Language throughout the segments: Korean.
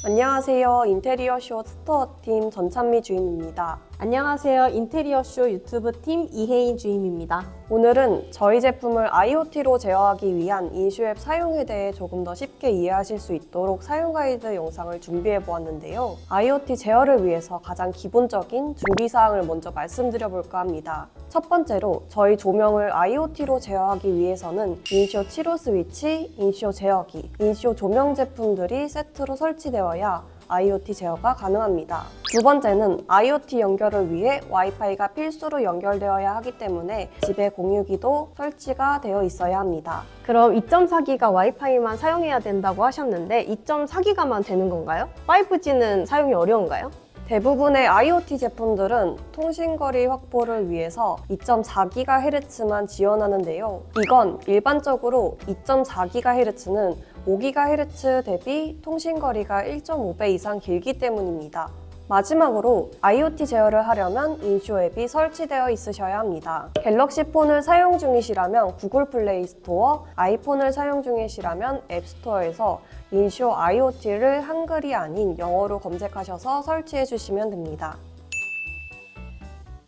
안녕하세요. 인테리어쇼 스토어팀 전찬미 주임입니다. 안녕하세요. 인테리어쇼 유튜브 팀 이혜인 주임입니다. 오늘은 저희 제품을 IoT로 제어하기 위한 인슈앱 사용에 대해 조금 더 쉽게 이해하실 수 있도록 사용 가이드 영상을 준비해 보았는데요. IoT 제어를 위해서 가장 기본적인 준비사항을 먼저 말씀드려 볼까 합니다. 첫 번째로 저희 조명을 IoT로 제어하기 위해서는 인쇼 치료 스위치, 인쇼 제어기, 인쇼 조명 제품들이 세트로 설치되어야 IoT 제어가 가능합니다. 두 번째는 IoT 연결을 위해 와이파이가 필수로 연결되어야 하기 때문에 집에 공유기도 설치가 되어 있어야 합니다. 그럼 2.4기가 와이파이만 사용해야 된다고 하셨는데 2.4기가만 되는 건가요? 5G는 사용이 어려운가요? 대부분의 IoT 제품들은 통신거리 확보를 위해서 2.4GHz만 지원하는데요. 이건 일반적으로 2.4GHz는 5GHz 대비 통신거리가 1.5배 이상 길기 때문입니다. 마지막으로 IoT 제어를 하려면 인쇼 앱이 설치되어 있으셔야 합니다. 갤럭시 폰을 사용 중이시라면 구글 플레이 스토어, 아이폰을 사용 중이시라면 앱 스토어에서 인쇼 IoT를 한글이 아닌 영어로 검색하셔서 설치해 주시면 됩니다.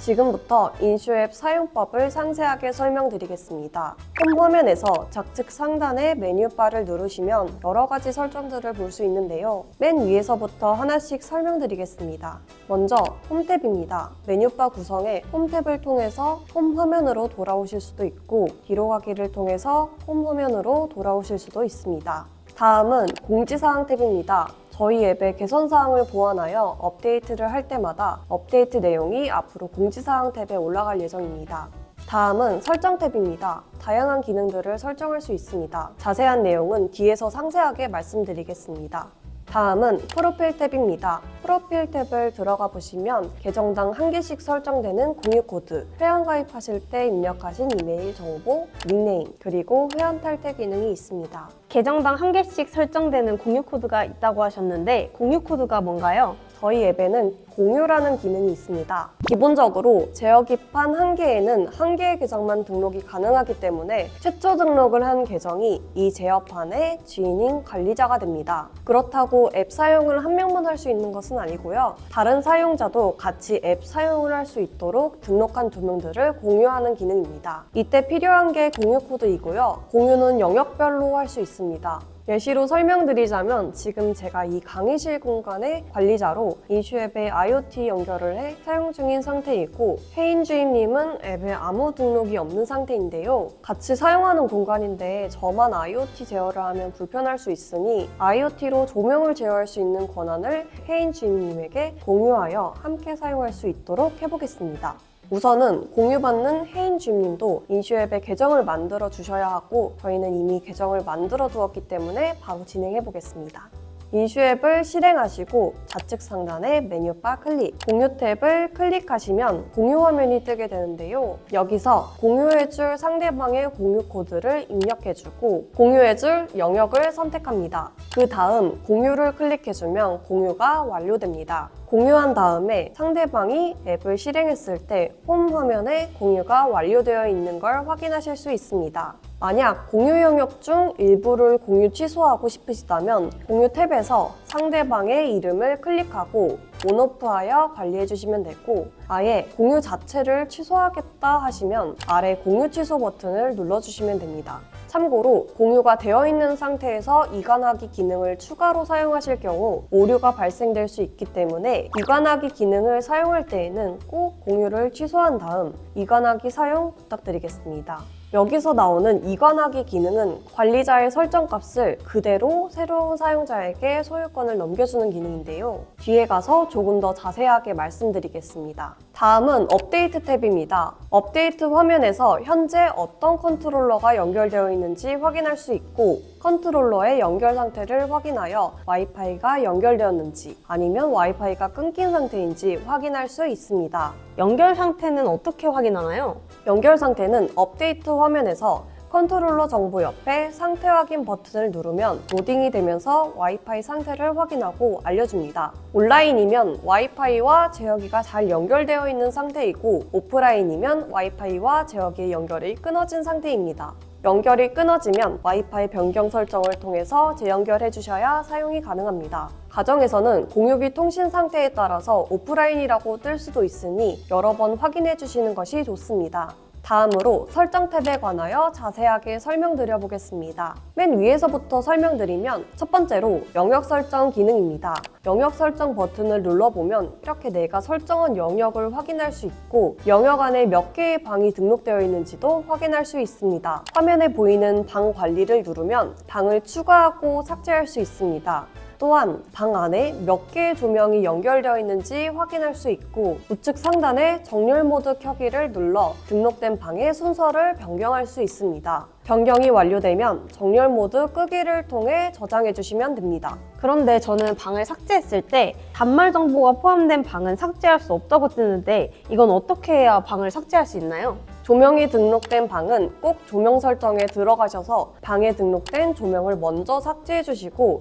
지금부터 인쇼 앱 사용법을 상세하게 설명드리겠습니다. 홈 화면에서 좌측 상단의 메뉴바를 누르시면 여러 가지 설정들을 볼 수 있는데요. 맨 위에서부터 하나씩 설명드리겠습니다. 먼저 홈 탭입니다. 메뉴바 구성에 홈 탭을 통해서 홈 화면으로 돌아오실 수도 있고 뒤로 가기를 통해서 홈 화면으로 돌아오실 수도 있습니다. 다음은 공지사항 탭입니다. 저희 앱의 개선사항을 보완하여 업데이트를 할 때마다 업데이트 내용이 앞으로 공지사항 탭에 올라갈 예정입니다. 다음은 설정 탭입니다. 다양한 기능들을 설정할 수 있습니다. 자세한 내용은 뒤에서 상세하게 말씀드리겠습니다. 다음은 프로필 탭입니다. 프로필 탭을 들어가 보시면 계정당 1개씩 설정되는 공유 코드, 회원 가입하실 때 입력하신 이메일 정보, 닉네임, 그리고 회원 탈퇴 기능이 있습니다. 계정당 1개씩 설정되는 공유 코드가 있다고 하셨는데 공유 코드가 뭔가요? 저희 앱에는 공유라는 기능이 있습니다. 기본적으로 제어기판 1개에는 1개의 계정만 등록이 가능하기 때문에 최초 등록을 한 계정이 이 제어판의 주인인 관리자가 됩니다. 그렇다고 앱 사용을 한 명만 할 수 있는 것은 아니고요. 다른 사용자도 같이 앱 사용을 할 수 있도록 등록한 조명들을 공유하는 기능입니다. 이때 필요한 게 공유 코드이고요. 공유는 영역별로 할 수 있습니다. 예시로 설명드리자면 지금 제가 이 강의실 공간의 관리자로 인슈앱에 IoT 연결을 해 사용 중인 상태이고 혜인 주임님은 앱에 아무 등록이 없는 상태인데요. 같이 사용하는 공간인데 저만 IoT 제어를 하면 불편할 수 있으니 IoT로 조명을 제어할 수 있는 권한을 혜인 주임님에게 공유하여 함께 사용할 수 있도록 해보겠습니다. 우선은 공유받는 혜인 주임님도 인슈앱에 계정을 만들어 주셔야 하고 저희는 이미 계정을 만들어 두었기 때문에 바로 진행해 보겠습니다. 인슈앱을 실행하시고 좌측 상단의 메뉴바 클릭, 공유 탭을 클릭하시면 공유 화면이 뜨게 되는데요. 여기서 공유해줄 상대방의 공유 코드를 입력해주고 공유해줄 영역을 선택합니다. 그 다음 공유를 클릭해주면 공유가 완료됩니다. 공유한 다음에 상대방이 앱을 실행했을 때 홈 화면에 공유가 완료되어 있는 걸 확인하실 수 있습니다. 만약 공유 영역 중 일부를 공유 취소하고 싶으시다면 공유 탭에서 상대방의 이름을 클릭하고 온오프하여 관리해 주시면 되고 아예 공유 자체를 취소하겠다 하시면 아래 공유 취소 버튼을 눌러주시면 됩니다. 참고로 공유가 되어 있는 상태에서 이관하기 기능을 추가로 사용하실 경우 오류가 발생될 수 있기 때문에 이관하기 기능을 사용할 때에는 꼭 공유를 취소한 다음 이관하기 사용 부탁드리겠습니다. 여기서 나오는 이관하기 기능은 관리자의 설정값을 그대로 새로운 사용자에게 소유권을 넘겨주는 기능인데요. 뒤에 가서 조금 더 자세하게 말씀드리겠습니다. 다음은 업데이트 탭입니다. 업데이트 화면에서 현재 어떤 컨트롤러가 연결되어 있는지 확인할 수 있고 컨트롤러의 연결 상태를 확인하여 와이파이가 연결되었는지 아니면 와이파이가 끊긴 상태인지 확인할 수 있습니다. 연결 상태는 어떻게 확인하나요? 연결 상태는 업데이트 화면에서 컨트롤러 정보 옆에 상태 확인 버튼을 누르면 로딩이 되면서 와이파이 상태를 확인하고 알려줍니다. 온라인이면 와이파이와 제어기가 잘 연결되어 있는 상태이고 오프라인이면 와이파이와 제어기의 연결이 끊어진 상태입니다. 연결이 끊어지면 와이파이 변경 설정을 통해서 재연결해 주셔야 사용이 가능합니다. 가정에서는 공유기 통신 상태에 따라서 오프라인이라고 뜰 수도 있으니 여러 번 확인해 주시는 것이 좋습니다. 다음으로 설정 탭에 관하여 자세하게 설명드려 보겠습니다. 맨 위에서부터 설명드리면 첫 번째로 영역 설정 기능입니다. 영역 설정 버튼을 눌러보면 이렇게 내가 설정한 영역을 확인할 수 있고 영역 안에 몇 개의 방이 등록되어 있는지도 확인할 수 있습니다. 화면에 보이는 방 관리를 누르면 방을 추가하고 삭제할 수 있습니다. 또한 방 안에 몇 개의 조명이 연결되어 있는지 확인할 수 있고 우측 상단에 정렬 모드 켜기를 눌러 등록된 방의 순서를 변경할 수 있습니다. 변경이 완료되면 정렬 모드 끄기를 통해 저장해 주시면 됩니다. 그런데 저는 방을 삭제했을 때 단말 정보가 포함된 방은 삭제할 수 없다고 뜨는데 이건 어떻게 해야 방을 삭제할 수 있나요? 조명이 등록된 방은 꼭 조명 설정에 들어가셔서 방에 등록된 조명을 먼저 삭제해 주시고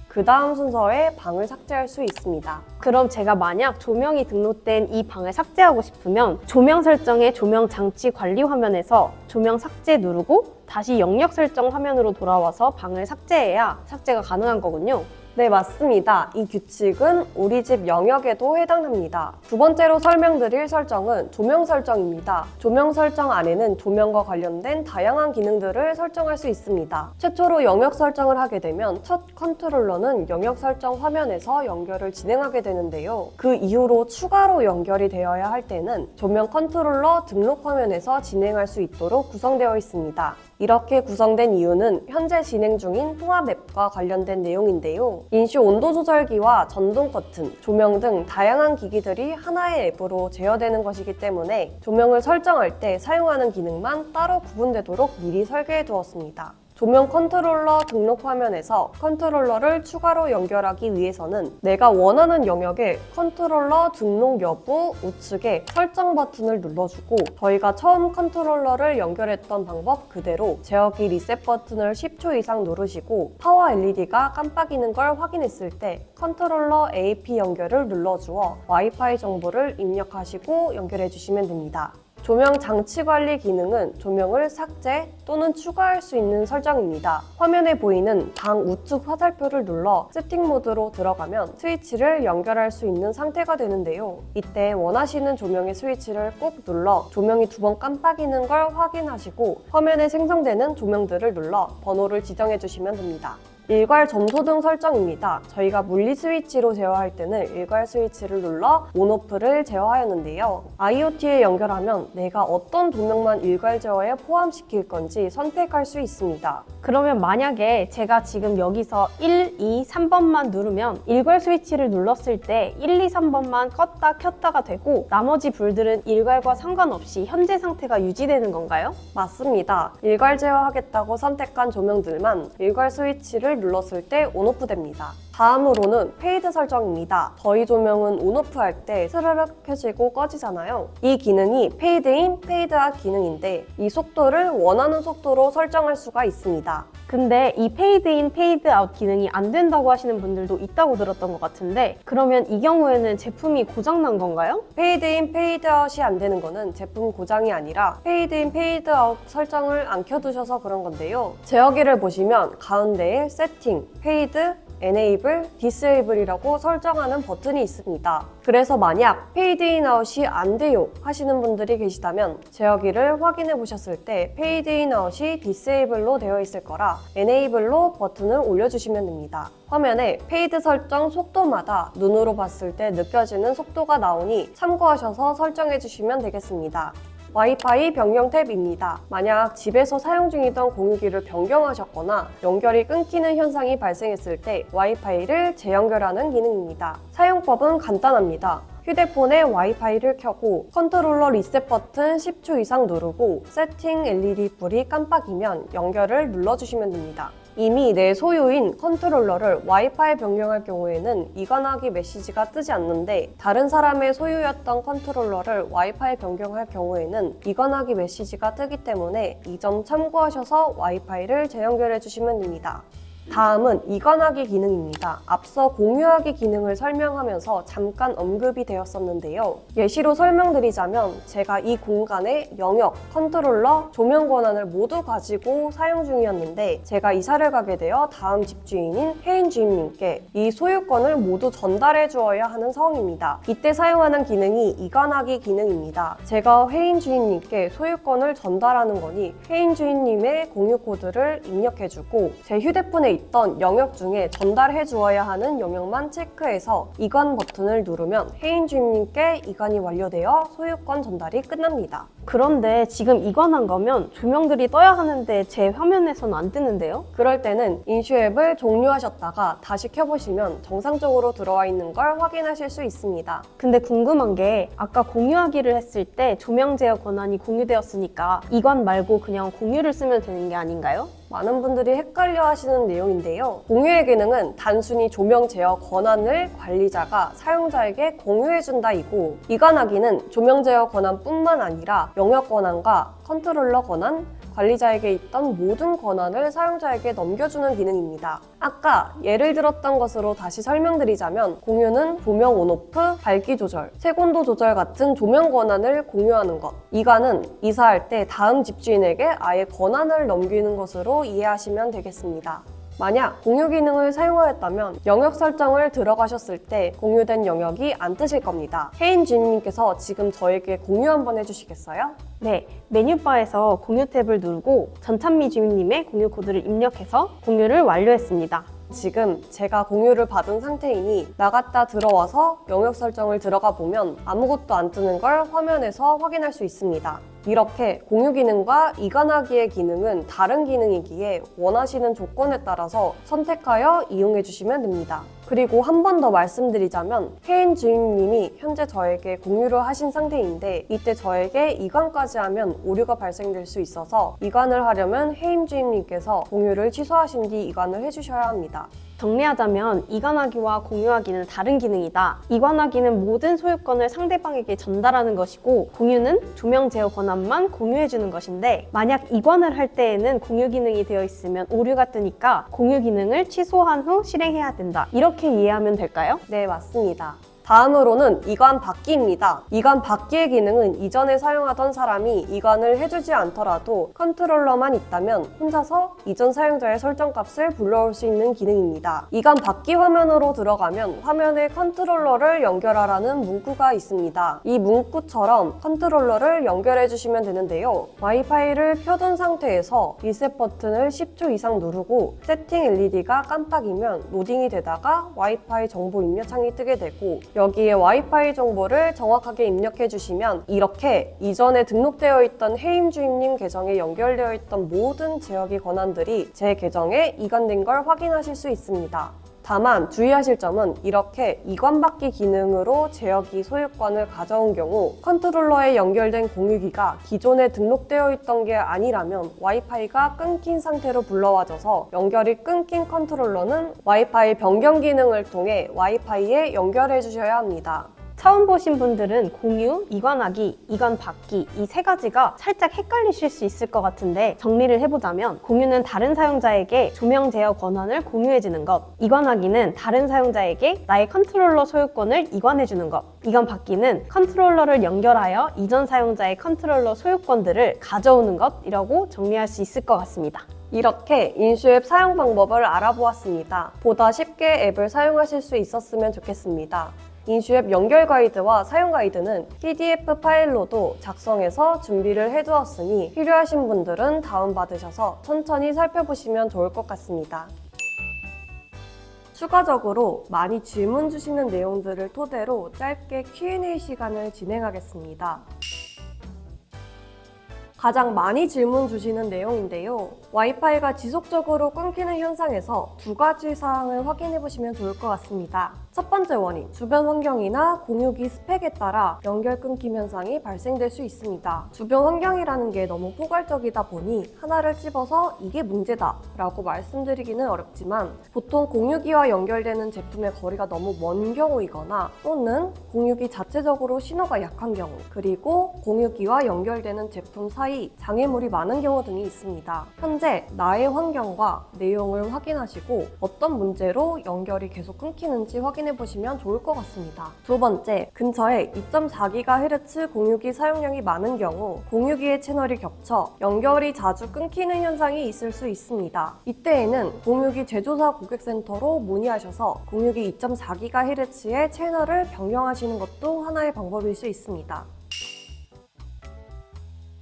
그 다음 순서에 방을 삭제할 수 있습니다. 그럼 제가 만약 조명이 등록된 이 방을 삭제하고 싶으면 조명 설정의 조명 장치 관리 화면에서 조명 삭제 누르고 다시 영역 설정 화면으로 돌아와서 방을 삭제해야 삭제가 가능한 거군요. 네, 맞습니다. 이 규칙은 우리 집 영역에도 해당합니다. 두 번째로 설명드릴 설정은 조명 설정입니다. 조명 설정 안에는 조명과 관련된 다양한 기능들을 설정할 수 있습니다. 최초로 영역 설정을 하게 되면 첫 컨트롤러는 영역 설정 화면에서 연결을 진행하게 되는데요. 그 이후로 추가로 연결이 되어야 할 때는 조명 컨트롤러 등록 화면에서 진행할 수 있도록 구성되어 있습니다. 이렇게 구성된 이유는 현재 진행 중인 통합 앱과 관련된 내용인데요. 인쇼 온도 조절기와 전동 커튼, 조명 등 다양한 기기들이 하나의 앱으로 제어되는 것이기 때문에 조명을 설정할 때 사용하는 기능만 따로 구분되도록 미리 설계해 두었습니다. 조명 컨트롤러 등록 화면에서 컨트롤러를 추가로 연결하기 위해서는 내가 원하는 영역에 컨트롤러 등록 여부 우측에 설정 버튼을 눌러주고 저희가 처음 컨트롤러를 연결했던 방법 그대로 제어기 리셋 버튼을 10초 이상 누르시고 파워 LED가 깜빡이는 걸 확인했을 때 컨트롤러 AP 연결을 눌러주어 와이파이 정보를 입력하시고 연결해 주시면 됩니다. 조명 장치 관리 기능은 조명을 삭제 또는 추가할 수 있는 설정입니다. 화면에 보이는 방 우측 화살표를 눌러 세팅 모드로 들어가면 스위치를 연결할 수 있는 상태가 되는데요. 이때 원하시는 조명의 스위치를 꼭 눌러 조명이 2번 깜빡이는 걸 확인하시고 화면에 생성되는 조명들을 눌러 번호를 지정해 주시면 됩니다. 일괄 점소등 설정입니다. 저희가 물리 스위치로 제어할 때는 일괄 스위치를 눌러 온오프를 제어하였는데요. IoT에 연결하면 내가 어떤 조명만 일괄 제어에 포함시킬 건지 선택할 수 있습니다. 그러면 만약에 제가 지금 여기서 1, 2, 3번만 누르면 일괄 스위치를 눌렀을 때 1, 2, 3번만 껐다 켰다가 되고 나머지 불들은 일괄과 상관없이 현재 상태가 유지되는 건가요? 맞습니다. 일괄 제어하겠다고 선택한 조명들만 일괄 스위치를 눌렀을 때 온오프 됩니다. 다음으로는 페이드 설정입니다. 저희 조명은 온오프 할 때 스르륵 켜지고 꺼지잖아요. 이 기능이 페이드인, 페이드아웃 기능인데 이 속도를 원하는 속도로 설정할 수가 있습니다. 근데 이 페이드인, 페이드아웃 기능이 안 된다고 하시는 분들도 있다고 들었던 것 같은데 그러면 이 경우에는 제품이 고장난 건가요? 페이드인, 페이드아웃이 안 되는 거는 제품 고장이 아니라 페이드인, 페이드아웃 설정을 안 켜두셔서 그런 건데요. 제어기를 보시면 가운데에 세팅, 페이드, Enable, Disable이라고 설정하는 버튼이 있습니다. 그래서 만약 페이드인 아웃이 안 돼요 하시는 분들이 계시다면 제어기를 확인해 보셨을 때 페이드인 아웃이 Disable로 되어 있을 거라 Enable로 버튼을 올려주시면 됩니다. 화면에 페이드 설정 속도마다 눈으로 봤을 때 느껴지는 속도가 나오니 참고하셔서 설정해 주시면 되겠습니다. 와이파이 변경 탭입니다. 만약 집에서 사용 중이던 공유기를 변경하셨거나 연결이 끊기는 현상이 발생했을 때 와이파이를 재연결하는 기능입니다. 사용법은 간단합니다. 휴대폰에 와이파이를 켜고 컨트롤러 리셋 버튼 10초 이상 누르고 세팅 LED 불이 깜빡이면 연결을 눌러주시면 됩니다. 이미 내 소유인 컨트롤러를 와이파이 변경할 경우에는 이관하기 메시지가 뜨지 않는데 다른 사람의 소유였던 컨트롤러를 와이파이 변경할 경우에는 이관하기 메시지가 뜨기 때문에 이 점 참고하셔서 와이파이를 재연결해 주시면 됩니다. 다음은 이관하기 기능입니다. 앞서 공유하기 기능을 설명하면서 잠깐 언급이 되었었는데요. 예시로 설명드리자면 제가 이 공간에 영역, 컨트롤러, 조명 권한을 모두 가지고 사용 중이었는데 제가 이사를 가게 되어 다음 집주인인 혜인 주임님께 이 소유권을 모두 전달해 주어야 하는 상황입니다. 이때 사용하는 기능이 이관하기 기능입니다. 제가 혜인 주임님께 소유권을 전달하는 거니 혜인 주임님의 공유 코드를 입력해주고 제 휴대폰에 있던 영역 중에 전달해 주어야 하는 영역만 체크해서 이관 버튼을 누르면 혜인 주임님께 이관이 완료되어 소유권 전달이 끝납니다. 그런데 지금 이관한 거면 조명들이 떠야 하는데 제 화면에서는 안 뜨는데요? 그럴 때는 인슈 앱을 종료하셨다가 다시 켜보시면 정상적으로 들어와 있는 걸 확인하실 수 있습니다. 근데 궁금한 게 아까 공유하기를 했을 때 조명 제어 권한이 공유되었으니까 이관 말고 그냥 공유를 쓰면 되는 게 아닌가요? 많은 분들이 헷갈려 하시는 내용인데요. 공유의 기능은 단순히 조명 제어 권한을 관리자가 사용자에게 공유해준다이고, 이관하기는 조명 제어 권한뿐만 아니라 영역 권한과 컨트롤러 권한, 관리자에게 있던 모든 권한을 사용자에게 넘겨주는 기능입니다. 아까 예를 들었던 것으로 다시 설명드리자면 공유는 조명 온오프, 밝기 조절, 색온도 조절 같은 조명 권한을 공유하는 것. 이관은 이사할 때 다음 집주인에게 아예 권한을 넘기는 것으로 이해하시면 되겠습니다. 만약 공유 기능을 사용하였다면 영역 설정을 들어가셨을 때 공유된 영역이 안 뜨실 겁니다. 혜인 주임님께서 지금 저에게 공유 한번 해주시겠어요? 네, 메뉴바에서 공유 탭을 누르고 전찬미 주임님의 공유 코드를 입력해서 공유를 완료했습니다. 지금 제가 공유를 받은 상태이니 나갔다 들어와서 영역 설정을 들어가 보면 아무것도 안 뜨는 걸 화면에서 확인할 수 있습니다. 이렇게 공유 기능과 이관하기의 기능은 다른 기능이기에 원하시는 조건에 따라서 선택하여 이용해 주시면 됩니다. 그리고 한 번 더 말씀드리자면 혜인 주임님이 현재 저에게 공유를 하신 상태인데 이때 저에게 이관까지 하면 오류가 발생될 수 있어서 이관을 하려면 혜인 주임님께서 공유를 취소하신 뒤 이관을 해주셔야 합니다. 정리하자면 이관하기와 공유하기는 다른 기능이다. 이관하기는 모든 소유권을 상대방에게 전달하는 것이고 공유는 조명 제어 권한만 공유해주는 것인데 만약 이관을 할 때에는 공유 기능이 되어 있으면 오류가 뜨니까 공유 기능을 취소한 후 실행해야 된다. 이렇게 이해하면 될까요? 네, 맞습니다. 다음으로는 이관 받기입니다. 이관 받기의 기능은 이전에 사용하던 사람이 이관을 해주지 않더라도 컨트롤러만 있다면 혼자서 이전 사용자의 설정값을 불러올 수 있는 기능입니다. 이관 받기 화면으로 들어가면 화면에 컨트롤러를 연결하라는 문구가 있습니다. 이 문구처럼 컨트롤러를 연결해 주시면 되는데요. 와이파이를 켜둔 상태에서 리셋 버튼을 10초 이상 누르고 세팅 LED가 깜빡이면 로딩이 되다가 와이파이 정보 입력 창이 뜨게 되고 여기에 와이파이 정보를 정확하게 입력해 주시면 이렇게 이전에 등록되어 있던 혜인 주임님 계정에 연결되어 있던 모든 제어기 권한들이 제 계정에 이관된 걸 확인하실 수 있습니다. 다만 주의하실 점은 이렇게 이관받기 기능으로 제어기 소유권을 가져온 경우 컨트롤러에 연결된 공유기가 기존에 등록되어 있던 게 아니라면 와이파이가 끊긴 상태로 불러와져서 연결이 끊긴 컨트롤러는 와이파이 변경 기능을 통해 와이파이에 연결해 주셔야 합니다. 처음 보신 분들은 공유, 이관하기, 이관 받기 이 세 가지가 살짝 헷갈리실 수 있을 것 같은데 정리를 해보자면 공유는 다른 사용자에게 조명 제어 권한을 공유해주는 것, 이관하기는 다른 사용자에게 나의 컨트롤러 소유권을 이관해주는 것, 이관 받기는 컨트롤러를 연결하여 이전 사용자의 컨트롤러 소유권들을 가져오는 것이라고 정리할 수 있을 것 같습니다. 이렇게 인슈앱 사용 방법을 알아보았습니다. 보다 쉽게 앱을 사용하실 수 있었으면 좋겠습니다. 인슈앱 연결 가이드와 사용 가이드는 PDF 파일로도 작성해서 준비를 해두었으니 필요하신 분들은 다운받으셔서 천천히 살펴보시면 좋을 것 같습니다. 추가적으로 많이 질문 주시는 내용들을 토대로 짧게 Q&A 시간을 진행하겠습니다. 가장 많이 질문 주시는 내용인데요. 와이파이가 지속적으로 끊기는 현상에서 두 가지 사항을 확인해 보시면 좋을 것 같습니다. 첫 번째 원인, 주변 환경이나 공유기 스펙에 따라 연결 끊김 현상이 발생될 수 있습니다. 주변 환경이라는 게 너무 포괄적이다 보니 하나를 집어서 이게 문제다 라고 말씀드리기는 어렵지만 보통 공유기와 연결되는 제품의 거리가 너무 먼 경우이거나 또는 공유기 자체적으로 신호가 약한 경우 그리고 공유기와 연결되는 제품 사이 장애물이 많은 경우 등이 있습니다. 현재 현재 나의 환경과 내용을 확인하시고 어떤 문제로 연결이 계속 끊기는지 확인해 보시면 좋을 것 같습니다. 두 번째, 근처에 2.4GHz 공유기 사용량이 많은 경우 공유기의 채널이 겹쳐 연결이 자주 끊기는 현상이 있을 수 있습니다. 이때에는 공유기 제조사 고객센터로 문의하셔서 공유기 2.4GHz의 채널을 변경하시는 것도 하나의 방법일 수 있습니다.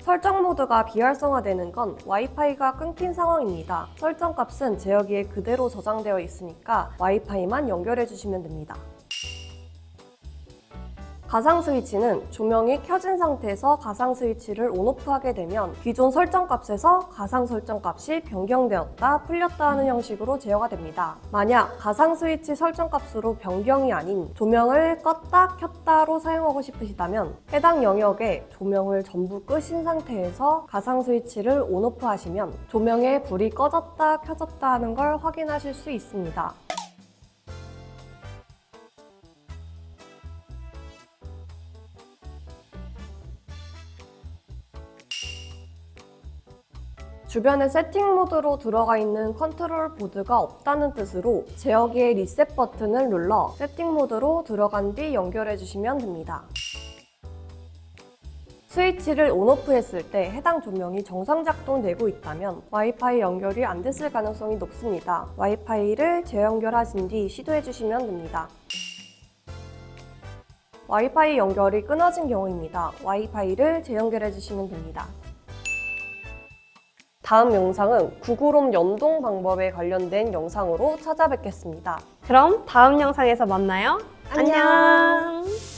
설정 모드가 비활성화되는 건 와이파이가 끊긴 상황입니다. 설정 값은 제어기에 그대로 저장되어 있으니까 와이파이만 연결해 주시면 됩니다. 가상 스위치는 조명이 켜진 상태에서 가상 스위치를 온오프하게 되면 기존 설정 값에서 가상 설정 값이 변경되었다 풀렸다 하는 형식으로 제어가 됩니다. 만약 가상 스위치 설정 값으로 변경이 아닌 조명을 껐다 켰다로 사용하고 싶으시다면 해당 영역에 조명을 전부 끄신 상태에서 가상 스위치를 온오프 하시면 조명의 불이 꺼졌다 켜졌다 하는 걸 확인하실 수 있습니다. 주변에 세팅 모드로 들어가 있는 컨트롤 보드가 없다는 뜻으로 제어기의 리셋 버튼을 눌러 세팅 모드로 들어간 뒤 연결해 주시면 됩니다. 스위치를 온오프 했을 때 해당 조명이 정상 작동되고 있다면 와이파이 연결이 안 됐을 가능성이 높습니다. 와이파이를 재연결하신 뒤 시도해 주시면 됩니다. 와이파이 연결이 끊어진 경우입니다. 와이파이를 재연결해 주시면 됩니다. 다음 영상은 구글홈 연동 방법에 관련된 영상으로 찾아뵙겠습니다. 그럼 다음 영상에서 만나요. 안녕. 안녕.